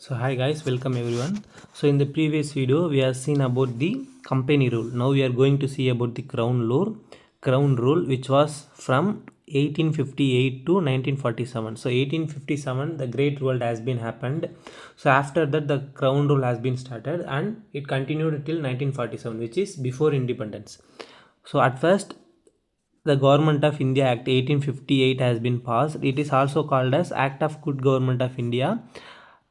So hi guys, welcome everyone. So in the previous video we have seen about the company rule. Now we are going to see about the crown rule which was from 1858 to 1947. So 1857 the great revolt has been happened. So after that the crown rule has been started and it continued till 1947, which is before independence. So at first the Government of India Act 1858 has been passed. It is also called as Act of Good Government of India.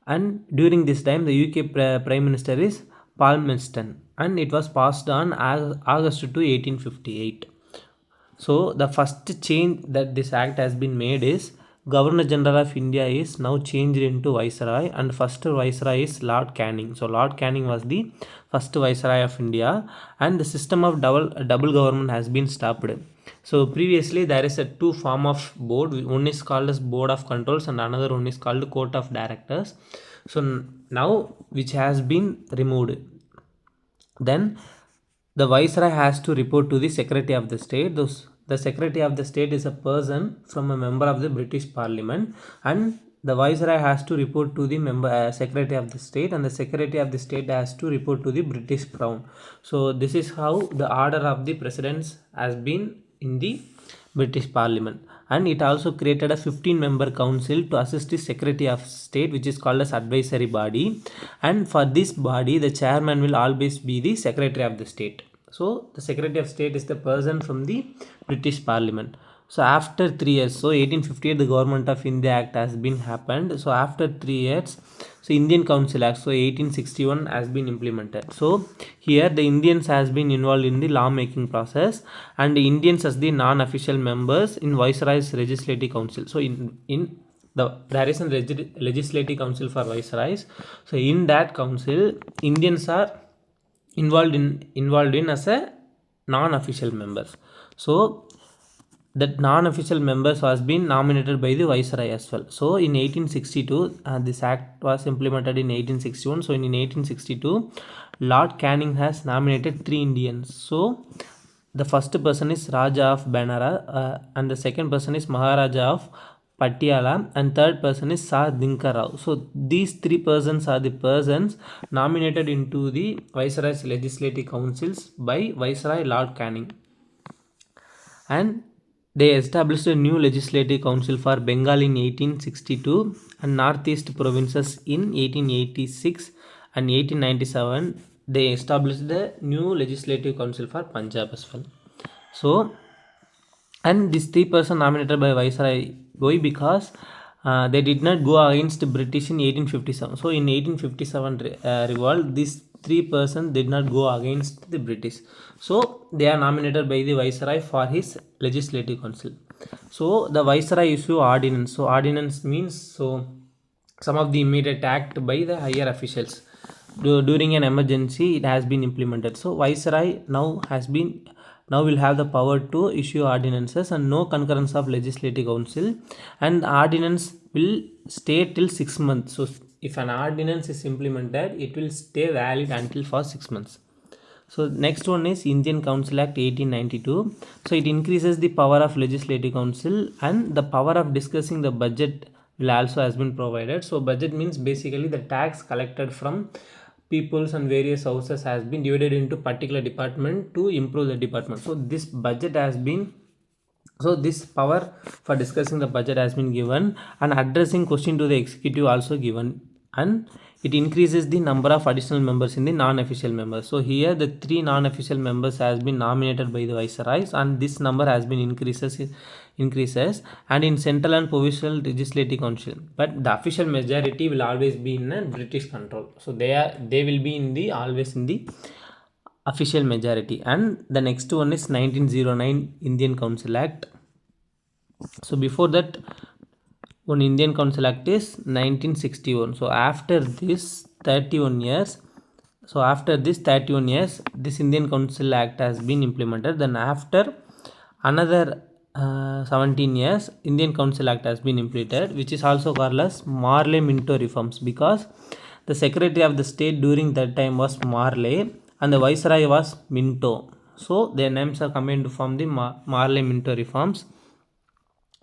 And during this time, the UK Prime Minister is Palmerston, and it was passed on August to 1858. So the first change that this act has been made is Governor General of India is now changed into Viceroy, and first Viceroy is Lord Canning. So Lord Canning was the first Viceroy of India, and the system of double government has been stopped. So previously there is a two form of board. One is called as Board of Controls and another one is called Court of Directors. So now which has been removed. Then the Viceroy has to report to the Secretary of the State. The Secretary of the State is a person from a member of the British Parliament, and the Viceroy has to report to the Secretary of the State, and the Secretary of the State has to report to the British Crown. So this is how the order of the presidents has been in the British Parliament. And it also created a 15-member council to assist the Secretary of State, which is called as advisory body. And for this body, the chairman will always be the Secretary of the State. So the Secretary of State is the person from the British Parliament. So after 3 years, so 1858 the Government of India Act has been happened. So after 3 years, so Indian Council Act, so 1861 has been implemented. So here the Indians has been involved in the law making process, and the Indians as the non-official members in Viceroy's Legislative Council. So there is a legislative council for viceroys. So in that council, Indians are involved in as a non-official members. So that non-official members was been nominated by the viceroy as well. So in 1862 this act was implemented in 1861. So in 1862 Lord Canning has nominated 3 Indians. So the first person is Raja of Banara, and the second person is Maharaja of Patiala, and third person is Sir Dinkar Rao. So these 3 persons are the persons nominated into the Viceroy's Legislative Councils by Viceroy Lord Canning. And they established a new legislative council for Bengal in 1862 and Northeast provinces in 1886 and 1897. They established the new legislative council for Punjab as well. So, and these 3 persons nominated by Viceroy, why? Because they did not go against British in 1857. So in 1857 revolt, these 3 persons did not go against the British. So they are nominated by the Viceroy for his legislative council. So the Viceroy issue ordinance. So ordinance means some of the immediate act by the higher officials. During an emergency, it has been implemented. So Viceroy now will have the power to issue ordinances and no concurrence of legislative council, and the ordinance will stay till 6 months. So if an ordinance is implemented, it will stay valid until for 6 months. So next one is Indian Council Act 1892. So it increases the power of legislative council, and the power of discussing the budget will also has been provided. So budget means basically the tax collected from peoples and various houses has been divided into particular department to improve the department. So this budget has been, so this power for discussing the budget has been given, and addressing question to the executive also given, and it increases the number of additional members in the non-official members. So here the 3 non-official members has been nominated by the viceroys, and this number has been increases, and in central and provincial legislative council, but the official majority will always be in a British control. So they will be in the always in the official majority. And the next one is 1909 Indian Council Act. So before that, one Indian Council Act is 1961. So after this 31 years, this Indian Council Act has been implemented. Then after another 17 years, Indian Council Act has been implemented, which is also called as Marley-Minto reforms, because the Secretary of the State during that time was Marley and the Viceroy was Minto. So their names are combined to form the Marley-Minto reforms.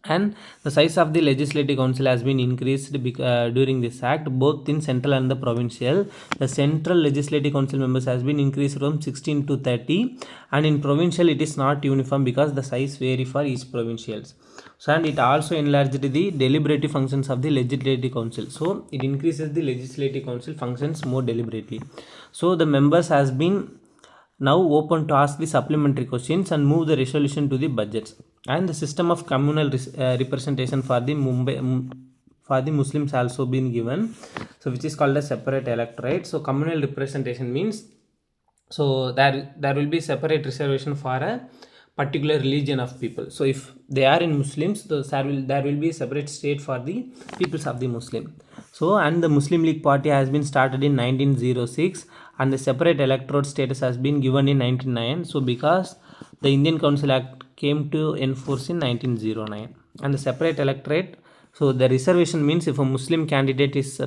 And the size of the legislative council has been increased during this act, both in central and the provincial. The central legislative council members has been increased from 16 to 30, and in provincial it is not uniform because the size vary for each provincials. So, and it also enlarged the deliberative functions of the legislative council. So it increases the legislative council functions more deliberately. So the members has been now open to ask the supplementary questions and move the resolution to the budgets. And the system of communal representation for the for the Muslims also been given, so which is called a separate electorate. So communal representation means, so there will be separate reservation for a particular religion of people. So if they are in Muslims, there will be a separate state for the peoples of the Muslim. So, and the Muslim League Party has been started in 1906, and the separate electorate status has been given in 1909. So because the Indian Council Act came to enforce in 1909, and the separate electorate, so the reservation means if a Muslim candidate is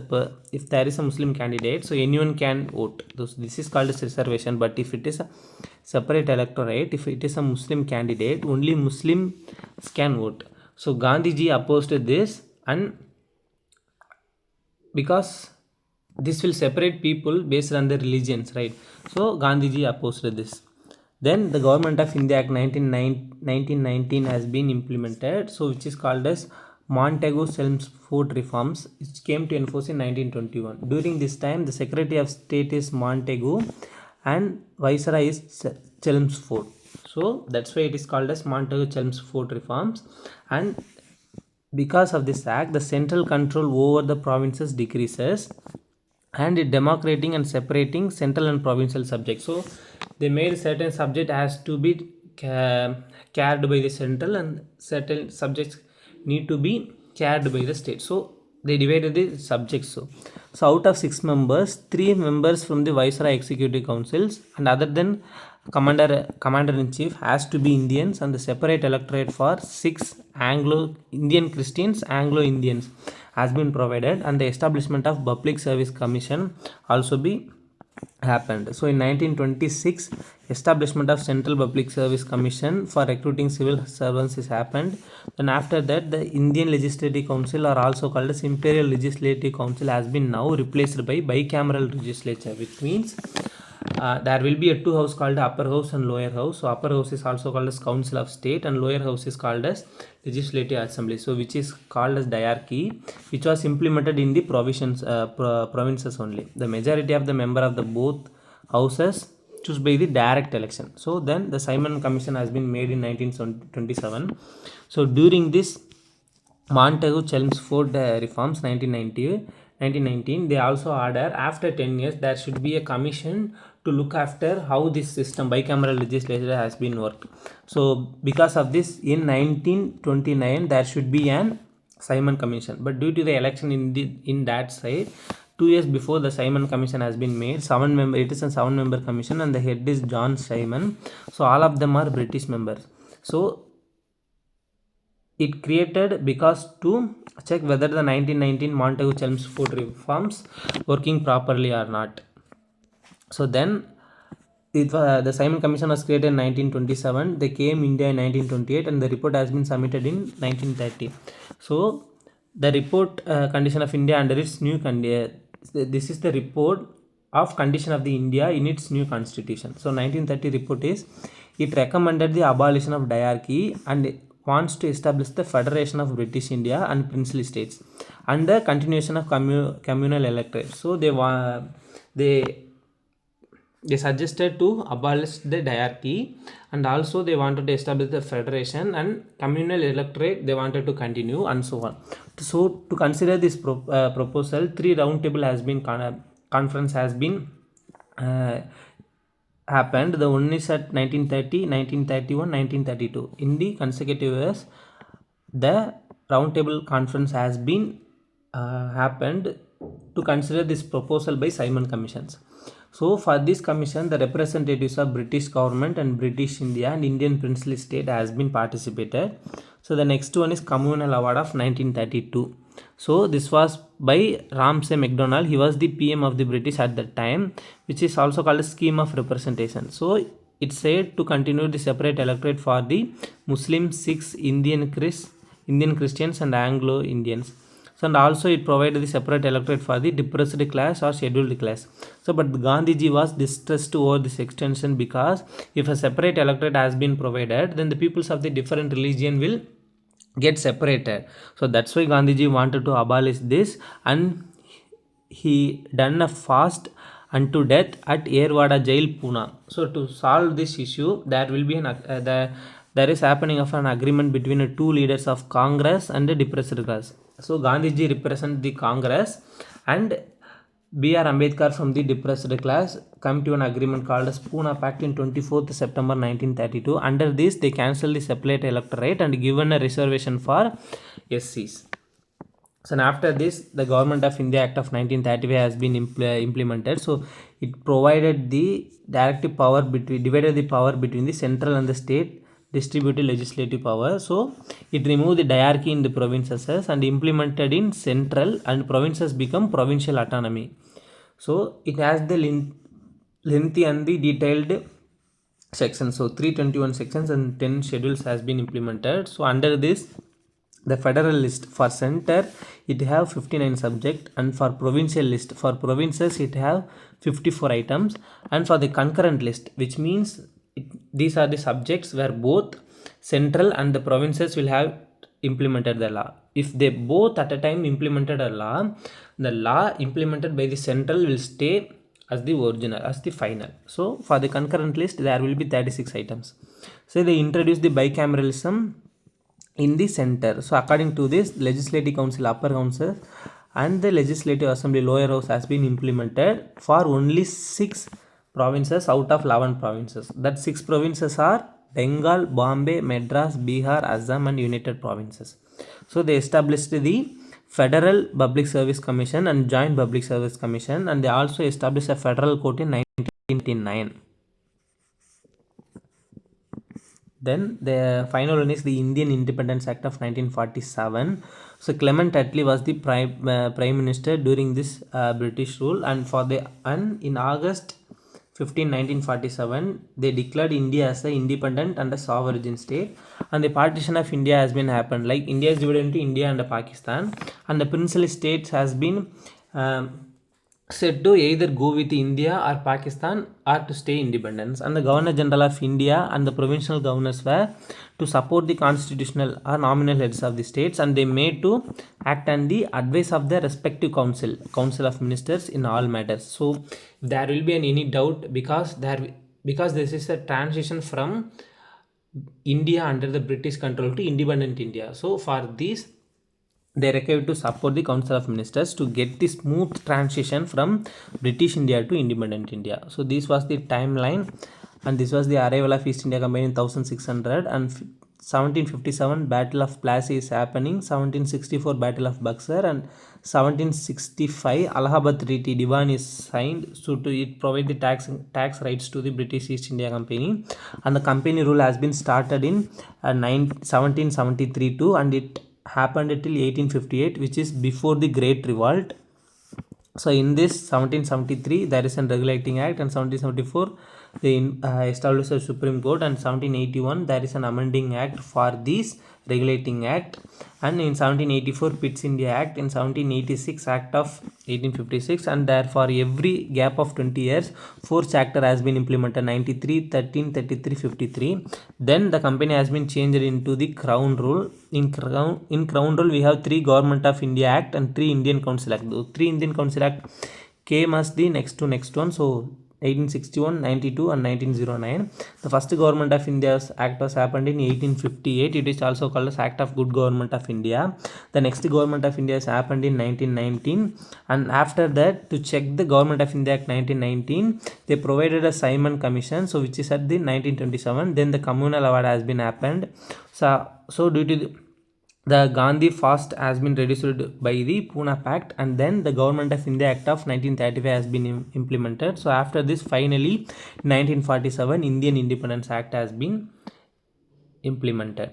if there is a Muslim candidate, so anyone can vote. This is called as reservation. But if it is a separate electorate, if it is a Muslim candidate, only Muslims can vote. So Gandhiji opposed this, and because this will separate people based on their religions, right? So Gandhiji opposed this. Then the Government of India Act 1919 has been implemented, so which is called as Montagu-Chelmsford reforms, which came to enforce in 1921. During this time, the Secretary of State is Montagu and Viceroy is Chelmsford. So that's why it is called as Montagu-Chelmsford reforms. And because of this act, the central control over the provinces decreases, and it democrating and separating central and provincial subjects. So they made certain subject has to be cared by the central, and certain subjects need to be cared by the state. So they divided the subjects. So out of 6 members, 3 members from the Viceroy Executive Councils, and other than commander-in-chief has to be Indians, and the separate electorate for 6 Anglo-Indian Christians, Anglo-Indians has been provided, and the establishment of Public Service Commission also be happened. So in 1926, establishment of Central Public Service Commission for recruiting civil servants is happened. Then after that, the Indian Legislative Council, or also called as Imperial Legislative Council, has been now replaced by bicameral legislature, which means there will be a 2 house called upper house and lower house. So upper house is also called as Council of State, and lower house is called as Legislative Assembly, so which is called as diarchy, which was implemented in the provinces only. The majority of the member of the both houses choose by the direct election. So then the Simon Commission has been made in 1927. So during this Montagu-Chelmsford reforms 1919, they also order after 10 years there should be a commission to look after how this system bicameral legislature has been worked. So because of this, in 1929 there should be an Simon Commission, but due to the election in that side, 2 years before the Simon Commission has been made, it is a 7-member commission, and the head is John Simon. So all of them are British members. So it created because to check whether the 1919 Montagu-Chelmsford reforms working properly or not. So then the Simon Commission was created in 1927. They came India in 1928, and the report has been submitted in 1930. So the report condition of India under its new this is the report of condition of the India in its new constitution. So 1930 report is, it recommended the abolition of diarchy and wants to establish the Federation of British India and Princely States and the continuation of communal electorate. So they suggested to abolish the diarchy, and also they wanted to establish the federation, and communal electorate they wanted to continue, and so on. So to consider this proposal, 3 roundtable has been conference has been happened. The one is at 1930, 1931, 1932. In the consecutive years, the roundtable conference has been happened to consider this proposal by Simon Commissions. So for this commission, the representatives of British government and British India and Indian Princely State has been participated. So the next one is Communal Award of 1932. So this was by Ramsay MacDonald. He was the PM of the British at that time, which is also called a scheme of representation. So it said to continue the separate electorate for the Muslim, Sikhs, Indian Indian Christians and Anglo Indians. So, and also it provided the separate electorate for the depressed class or scheduled class. So, but Gandhiji was distressed over this extension, because if a separate electorate has been provided, then the peoples of the different religion will get separated. So that's why Gandhiji wanted to abolish this, and he done a fast unto death at Yerwada Jail, Pune. So to solve this issue, there will be there is happening of an agreement between the two leaders of Congress and the depressed class. So Gandhiji represent the Congress, and B.R. Ambedkar from the depressed class come to an agreement called as Pune Pact in 24th September 1932. Under this, they cancelled the separate electorate and given a reservation for SCs. So after this, the Government of India Act of 1935 has been implemented. So it provided the directive power between, divided the power between the central and the state distributed legislative power. So it removed the diarchy in the provinces and implemented in central, and provinces become provincial autonomy. So it has the lengthy and the detailed sections. So 321 sections and 10 schedules has been implemented. So under this, the federal list for center, it have 59 subject, and for provincial list for provinces, it have 54 items, and for the concurrent list, which means these are the subjects where both central and the provinces will have implemented the law. If they both at a time implemented a law, the law implemented by the central will stay as the original, as the final. So for the concurrent list, there will be 36 items. So they introduced the bicameralism in the center. So according to this, legislative council, upper council, and the legislative assembly, lower house, has been implemented for only 6 provinces out of 11 provinces. That 6 provinces are Bengal, Bombay, Madras, Bihar, Assam, and United Provinces. So they established the Federal Public Service Commission and Joint Public Service Commission, and they also established a federal court in 1989. Then the final one is the Indian Independence Act of 1947. So Clement Attlee was the prime minister during this British rule, and in August 15, 1947, they declared India as an independent and a sovereign state, and the partition of India has been happened. Like India is divided into India and Pakistan, and the princely states has been said to either go with India or Pakistan or to stay independence, and the Governor General of India and the provincial governors were to support the constitutional or nominal heads of the states, and they made to act on the advice of their respective council of ministers in all matters. So there will be any doubt, because this is a transition from India under the British control to independent India. So for this, they required to support the Council of Ministers to get the smooth transition from British India to independent India. So this was the timeline, and this was the arrival of East India Company in 1600, and 1757 Battle of Plassey is happening, 1764 Battle of Buxar, and 1765 Allahabad Treaty Divan is signed. So to it provide the tax rights to the British East India Company, and the company rule has been started in 1773 too, and it happened till 1858, which is before the Great Revolt. So in this 1773 there is a regulating act, and 1774 they established a Supreme Court, and 1781 there is an amending act for this regulating act, and in 1784 Pitt's India Act, in 1786 Act of 1856, and therefore every gap of 20 years 4 chapter has been implemented, 93, 13, 33, 53. Then the company has been changed into the Crown Rule. In Crown Rule we have 3 Government of India Act and 3 Indian Council Act. The 3 Indian Council Act came as the next one. So 1861, 92 and 1909. The first Government of India's Act was happened in 1858. It is also called as Act of Good Government of India. The next Government of India has happened in 1919, and after that, to check the Government of India Act 1919, they provided a Simon Commission, so which is at the 1927. Then the Communal Award has been happened. So due to the Gandhi fast has been reduced by the Pune Pact, and then the Government of India Act of 1935 has been implemented. So after this, finally 1947 Indian Independence Act has been implemented.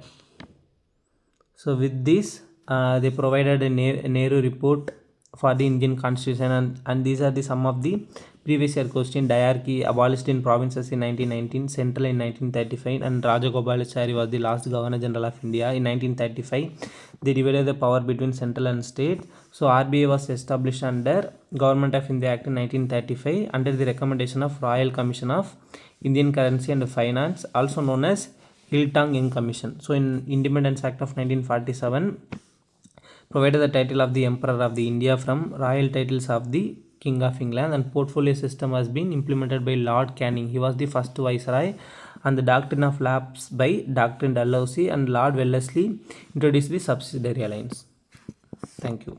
So with this, they provided a Nehru report for the Indian constitution, and these are the some of the previous year question. Diarchy abolished in provinces in 1919, central in 1935, and Rajagopalachari was the last governor general of India in 1935. They divided the power between central and state. So RBI was established under Government of India Act in 1935 under the recommendation of Royal Commission of Indian Currency and Finance, also known as Iltang Commission. So in Independence Act of 1947 provided the title of the Emperor of the India from royal titles of the King of England, and portfolio system has been implemented by Lord Canning. He was the first viceroy, and the doctrine of lapse by Dr. Dalhousie and Lord Wellesley introduced the subsidiary alliance. Thank you.